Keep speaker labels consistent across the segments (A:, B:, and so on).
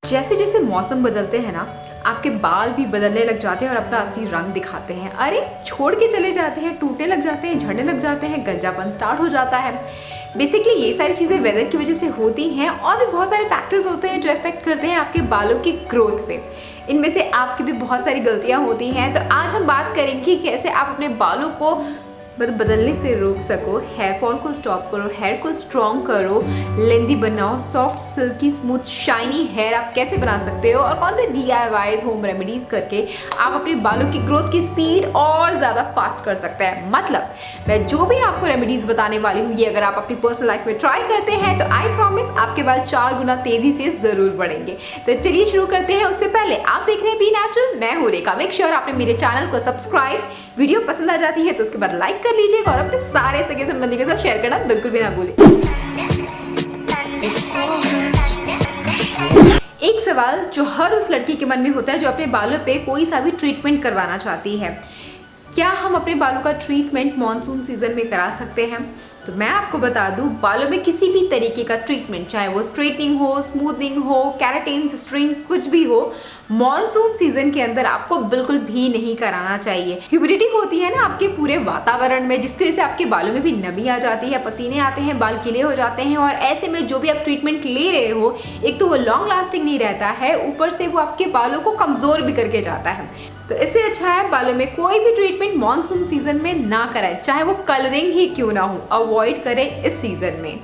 A: जैसे जैसे मौसम बदलते हैं ना, आपके बाल भी बदलने लग जाते हैं और अपना असली रंग दिखाते हैं। अरे छोड़ के चले जाते हैं, टूटने लग जाते हैं, झड़ने लग जाते हैं, गंजापन स्टार्ट हो जाता है। बेसिकली ये सारी चीज़ें वेदर की वजह से होती हैं और भी बहुत सारे फैक्टर्स होते हैं जो इफेक्ट करते हैं आपके बालों की ग्रोथ पे। इनमें से आपकी भी बहुत सारी गलतियाँ होती हैं। तो आज हम बात करेंगे कि कैसे आप अपने बालों को बदलने से रोक सको, हेयर फॉल को स्टॉप करो, हेयर को स्ट्रॉन्ग करो, लेंदी बनाओ, soft silky smooth shiny hair आप कैसे बना सकते हो और कौन से DIYs होम रेमेडीज करके आप अपने बालों की ग्रोथ की स्पीड और ज़्यादा फास्ट कर सकते हैं। मतलब मैं जो भी आपको रेमेडीज बताने वाली हूँ, ये अगर आप अपनी पर्सनल लाइफ में ट्राई करते हैं तो आई प्रॉमिस आपके बाल 4 गुना तेजी से ज़रूर बढ़ेंगे। तो चलिए शुरू करते हैं। उससे पहले आप देख रहे हैं बी नेचुरल, मैं हूँ रेखा। मेक श्योर आपने मेरे चैनल को सब्सक्राइब, वीडियो पसंद आ जाती है तो उसके बाद लाइक कर लीजिएगा और अपने सारे सगे संबंधी के साथ शेयर करना बिल्कुल भी ना भूलें। एक सवाल जो हर उस लड़की के मन में होता है जो अपने बालों पे कोई सा भी ट्रीटमेंट करवाना चाहती है, क्या हम अपने बालों का ट्रीटमेंट मॉनसून सीजन में करा सकते हैं? तो मैं आपको बता दूं, बालों में किसी भी तरीके का ट्रीटमेंट, चाहे वो स्ट्रेटनिंग हो, स्मूथनिंग हो, केराटिन, सिस्टरिंग, कुछ भी हो, मॉनसून सीजन के अंदर आपको बिल्कुल भी नहीं कराना चाहिए। ह्यूमिडिटी होती है ना आपके पूरे वातावरण में, जिसकी वजह से आपके बालों में भी नमी आ जाती है, पसीने आते हैं, बाल गीले हो जाते हैं और ऐसे में जो भी आप ट्रीटमेंट ले रहे हो, एक तो वो लॉन्ग लास्टिंग नहीं रहता है, ऊपर से वो आपके बालों को कमजोर भी करके जाता है। तो इससे अच्छा है बालों में कोई भी ट्रीटमेंट मॉनसून सीजन में ना कराएं, चाहे वो कलरिंग ही क्यों ना हो, अवॉइड करें इस सीजन में।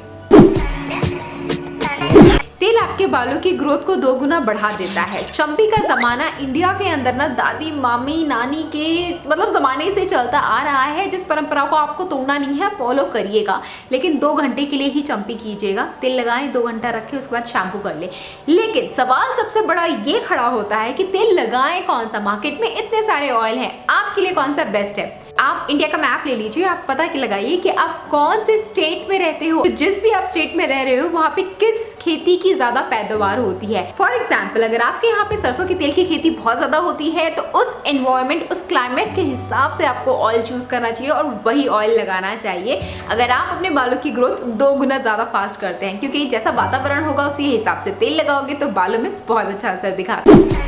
A: तेल आपके बालों की ग्रोथ को 2 गुना बढ़ा देता है। चंपी का जमाना इंडिया के अंदर ना दादी, मामी, नानी के जमाने से चलता आ रहा है, जिस परंपरा को आपको तोड़ना नहीं है, फॉलो करिएगा। लेकिन 2 घंटे के लिए ही चंपी कीजिएगा। तेल लगाएं, 2 घंटा रखें, उसके बाद शैम्पू कर ले। लेकिन सवाल सबसे बड़ा ये खड़ा होता है कि तेल लगाएं कौन सा? मार्केट में इतने सारे ऑयल हैं, आपके लिए कौन सा बेस्ट है? आप इंडिया का मैप ले लीजिए, आप पता लगाइए कि आप कौन से स्टेट में रहते हो। तो जिस भी आप स्टेट में रह रहे हो वहाँ पे किस खेती की ज्यादा पैदावार होती है। फॉर एग्जाम्पल, अगर आपके यहाँ पे सरसों के तेल की खेती बहुत ज्यादा होती है तो उस एनवायरमेंट, उस क्लाइमेट के हिसाब से आपको ऑयल चूज करना चाहिए और वही ऑयल लगाना चाहिए अगर आप अपने बालों की ग्रोथ 2 गुना ज्यादा फास्ट करते हैं। क्योंकि जैसा वातावरण होगा उसी हिसाब से तेल लगाओगे तो बालों में बहुत अच्छा असर दिखाता है।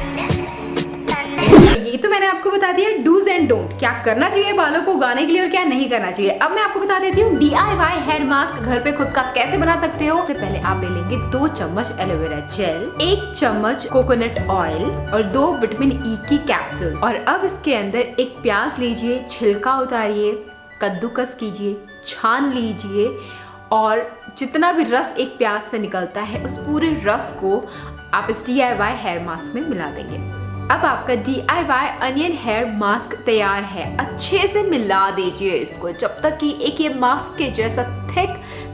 A: ये तो मैंने आपको बता दिया डूज एंड डोंट, क्या करना चाहिए बालों को उगाने के लिए और क्या नहीं करना चाहिए। अब मैं आपको बता देती हूँ DIY हेयर मास्क घर पे खुद का कैसे बना सकते हो। सबसे पहले आप ले लेंगे 2 चम्मच एलोवेरा जेल, 1 चम्मच कोकोनट ऑयल और 2 विटामिन E की कैप्सूल। और अब इसके अंदर एक प्याज लीजिए, छिलका उतारिए, कद्दूकस कीजिए, छान लीजिए और जितना भी रस एक प्याज से निकलता है उस पूरे रस को आप इस DIY हेयर मास्क में मिला देंगे। अब आपका DIY अनियन हेयर मास्क तैयार है। अच्छे से मिला दीजिए इसको जब तक कि एक ये मास्क के जैसा थिक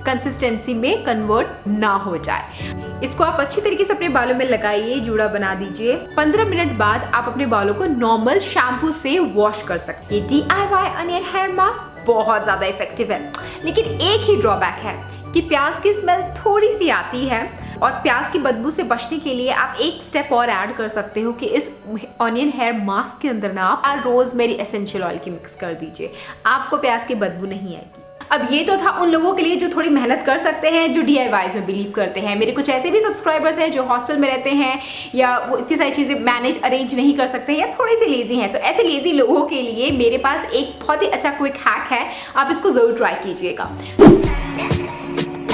A: कंसिस्टेंसी में कन्वर्ट ना हो जाए। इसको आप अच्छी तरीके से अपने बालों में लगाइए, जूड़ा बना दीजिए। 15 मिनट बाद आप अपने बालों को नॉर्मल शैम्पू से वॉश कर सकते हैं। DIY अनियन हेयर मास्क बहुत ज्यादा इफेक्टिव है, लेकिन एक ही ड्रॉबैक है कि प्याज की स्मेल थोड़ी सी आती है और प्याज की बदबू से बचने के लिए आप एक स्टेप और ऐड कर सकते हो कि इस ऑनियन हेयर मास्क के अंदर ना आप रोजमेरी एसेंशियल ऑयल की मिक्स कर दीजिए, आपको प्याज की बदबू नहीं आएगी। अब ये तो था उन लोगों के लिए जो थोड़ी मेहनत कर सकते हैं, जो DIYs में बिलीव करते हैं। मेरे कुछ ऐसे भी सब्सक्राइबर्स हैं जो हॉस्टल में रहते हैं या वो इतनी सारी चीज़ें मैनेज अरेंज नहीं कर सकते या थोड़े से लेजी हैं। तो ऐसे लेजी लोगों के लिए मेरे पास एक बहुत ही अच्छा क्विक हैक है, आप इसको ज़रूर ट्राई कीजिएगा।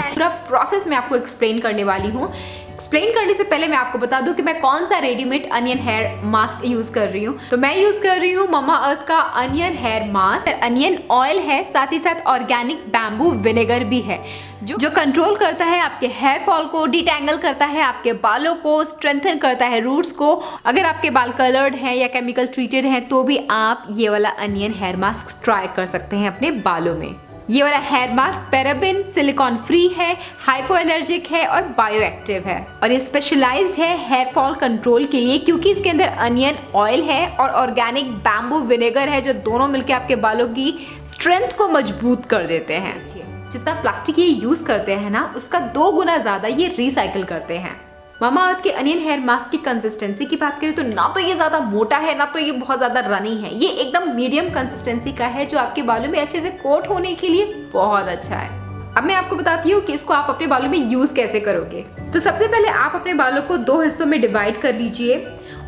A: पूरा प्रोसेस मैं आपको एक्सप्लेन करने वाली हूँ। एक्सप्लेन करने से पहले मैं आपको बता दूं कि मैं कौन सा readymade onion hair mask use कर रही हूँ। तो मैं यूज कर रही हूँ Mamaearth का onion hair mask. Onion oil है, साथ ही साथ ऑर्गेनिक बैम्बू विनेगर भी है जो कंट्रोल करता है आपके हेयर फॉल को, डिटैंगल करता है आपके बालों को, स्ट्रेंथन करता है रूट्स को। अगर आपके बाल कलर्ड हैं या केमिकल ट्रीटेड हैं तो भी आप ये वाला अनियन हेयर मास्क ट्राई कर सकते हैं अपने बालों में। ये वाला hair mask paraben, silicone free है, हाइपोएलर्जिक है और बायो एक्टिव है और ये स्पेशलाइज्ड है हेयर फॉल कंट्रोल के लिए, क्योंकि इसके अंदर अनियन ऑयल है और ऑर्गेनिक बैम्बू विनेगर है जो दोनों मिलकर आपके बालों की स्ट्रेंथ को मजबूत कर देते हैं। जितना प्लास्टिक ये यूज करते हैं ना, उसका 2 गुना ज्यादा ये रिसाइकिल करते हैं। Mamaearth के अनियन हेयर मास्क की कंसिस्टेंसी की बात करें तो ना तो ये ज़्यादा मोटा है, ना तो ये बहुत ज़्यादा रनी है। ये एकदम मीडियम कंसिस्टेंसी का है जो आपके बालों में अच्छे से कोट होने के लिए बहुत अच्छा है। अब मैं आपको बताती हूँ कि इसको आप अपने बालों में यूज़ कैसे करोगे। तो सबसे पहले आप अपने बालों को 2 हिस्सों में डिवाइड कर लीजिए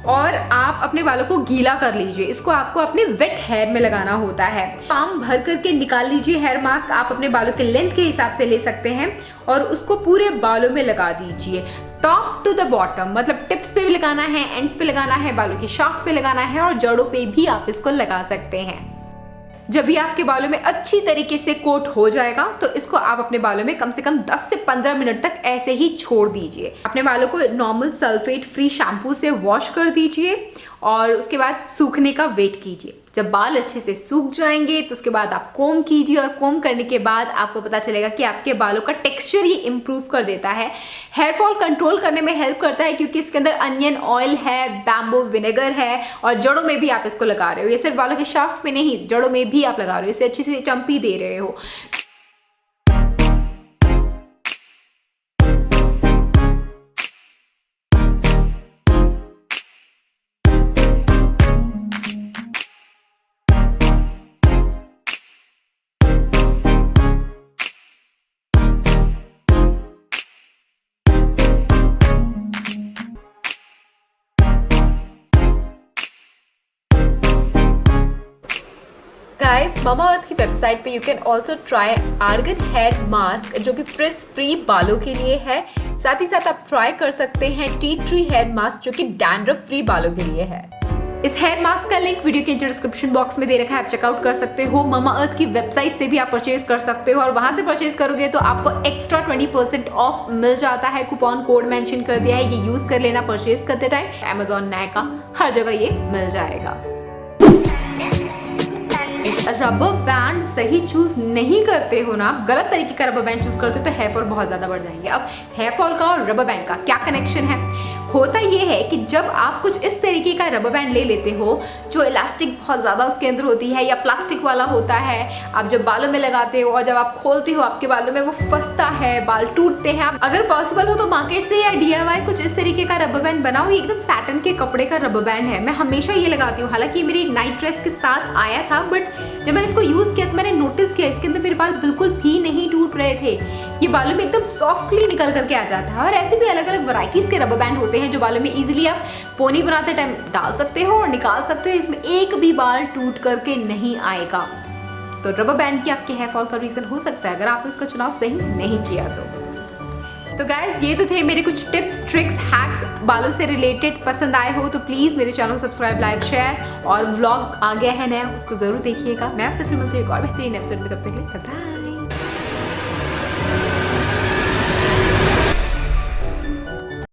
A: और आप अपने बालों को गीला कर लीजिए। इसको आपको अपने वेट हेयर में लगाना होता है। पाम भर करके निकाल लीजिए हेयर मास्क। आप अपने बालों के लेंथ के हिसाब से ले सकते हैं और उसको पूरे बालों में लगा दीजिए, टॉप टू द बॉटम। मतलब टिप्स पे भी लगाना है, एंड्स पे लगाना है, बालों की शाफ्ट पे लगाना है और जड़ों पे भी आप इसको लगा सकते हैं। जब भी आपके बालों में अच्छी तरीके से कोट हो जाएगा तो इसको आप अपने बालों में कम से कम 10 से 15 मिनट तक ऐसे ही छोड़ दीजिए। अपने बालों को नॉर्मल सल्फेट फ्री शैम्पू से वॉश कर दीजिए और उसके बाद सूखने का वेट कीजिए। जब बाल अच्छे से सूख जाएंगे तो उसके बाद आप कोम कीजिए और कोम करने के बाद आपको पता चलेगा कि आपके बालों का टेक्सचर ये इम्प्रूव कर देता है। हेयर फॉल कंट्रोल करने में हेल्प करता है क्योंकि इसके अंदर अनियन ऑयल है, बैम्बू विनेगर है और जड़ों में भी आप इसको लगा रहे हो। ये सिर्फ बालों के शाफ्ट में नहीं, जड़ों में भी आप लगा रहे हो। इसे अच्छे से चम्पी दे रहे हो। गाइस, मामाअर्थ की वेबसाइट पे you can also try argan hair mask जो कि फ्रिज फ्री बालों के लिए है। साथ ही साथ आप ट्राई कर सकते हैं टी ट्री हेयर मास्क जो कि डैंड्रफ फ्री बालों के लिए है। इस हेयर मास्क का लिंक वीडियो के डिस्क्रिप्शन बॉक्स में दे रखा है, आप चेकआउट कर सकते हो। मामाअर्थ की वेबसाइट से भी आप परचेज कर सकते हो और वहां से परचेज करोगे तो आपको एक्स्ट्रा 20% ऑफ मिल जाता है। कूपन कोड मेंशन कर दिया है, ये यूज कर लेना परचेज करते टाइम। Amazon, नायका हर जगह ये मिल जाएगा। रबर बैंड सही चूज नहीं करते हो ना, गलत तरीके का रबर बैंड चूज करते हो तो हेयर फॉल बहुत ज्यादा बढ़ जाएंगे। अब हेयर फॉल का और रबर बैंड का क्या कनेक्शन है? होता ये है कि जब आप कुछ इस तरीके का रबर बैंड ले लेते हो जो इलास्टिक बहुत ज़्यादा उसके अंदर होती है या प्लास्टिक वाला होता है, आप जब बालों में लगाते हो और जब आप खोलते हो आपके बालों में वो फंसता है, बाल टूटते हैं। अगर पॉसिबल हो तो मार्केट से या DIY कुछ इस तरीके का रबर बैंड बनाओ। ये एकदम सैटन के कपड़े का रबर बैंड है, मैं हमेशा ये लगाती हूँ। हालांकि मेरी नाइट ड्रेस के साथ आया था, बट जब मैंने इसको यूज़ किया तो मैंने नोटिस किया इसके अंदर मेरे बाल बिल्कुल भी नहीं टूट रहे थे। ये बालों में एकदम सॉफ्टली निकल करके आ जाता है। और ऐसे भी अलग अलग वैरायटीज़ के रबर बैंड होते हैं जो बालों में इजीली आप पोनी बनाते टाइम डाल सकते हो और निकाल सकते हो। इसमें एक भी बाल टूट करके नहीं आएगा। तो रबर बैंड की आपके हेयर फॉल का रीजन हो सकता है अगर आपने उसका चुनाव सही नहीं किया तो गाइज ये तो थे मेरे कुछ टिप्स, ट्रिक्स, हैक्स बालों से रिलेटेड। पसंद आए हो तो प्लीज़ मेरे चैनल को सब्सक्राइब, लाइक, शेयर और व्लॉग आ गया है नया, उसको ज़रूर देखिएगा। मैं आपसे फिर मिलती हूँ एक और बेहतरीन एपिसोड में। तब तक के लिए बाय।